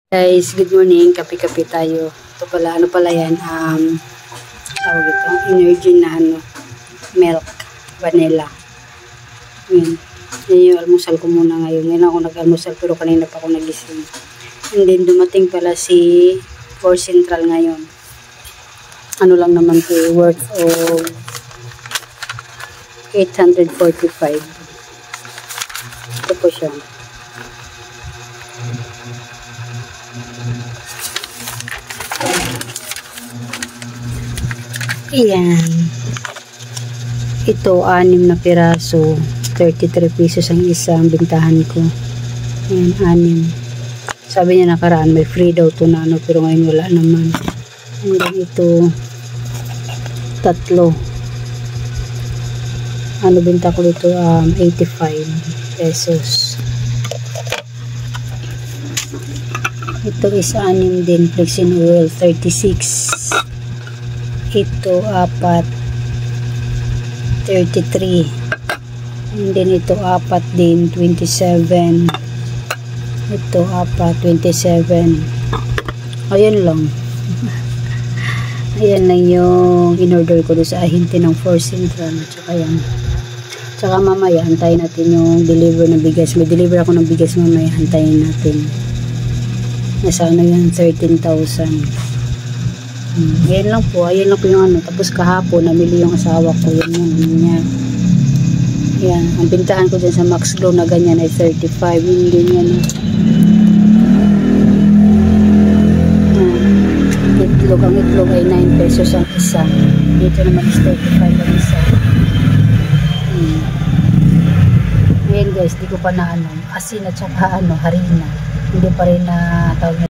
Guys, good morning. Kape-kape tayo. Ito pala, ano pala yan? Tawag ito, energy na milk, vanilla. Yan. Yan yung almusal ko muna ngayon. Ngayon ako nag-almusal pero kanina pa ako nagising. And then dumating pala si Four Central ngayon. Ano lang naman ito, worth of 845. Ito po siya. Ayan. Ito, 6 na piraso. 33 pesos ang isang bintahan ko. Ayan, 6. Sabi niya nakaraan, may free daw to na ano, pero ngayon wala naman. And then ito, 3. Ano binta ko dito? 85 pesos. Ito is 6 din. Flexin oil, 36. Ito, 4. 33. And then ito, 4 din. 27. Ito, 4. 27. Ayan lang. Ayan lang yung in-order ko doon sa ahinti ng Four Central. Tsaka yan. Tsaka mamaya, antayin natin yung deliver ng bigas. May deliver ako ng bigas mamaya. Antayin natin. Nasa ano yan, 13,000. Ayan lang po. Ayan lang po yung ano. Tapos kahapon, namili yung asawa ko. Yan yung ano niya. Ayan. Ang bintahan ko dyan sa Max Glow na ganyan ay 35. Yun din yan. Itlog. Ang itlog ay 9 pesos ang isa. Dito naman is 35 ang isa. Ayan guys, di ko pa na ano, asin at saka ano, harina. Hindi pa rin na tawag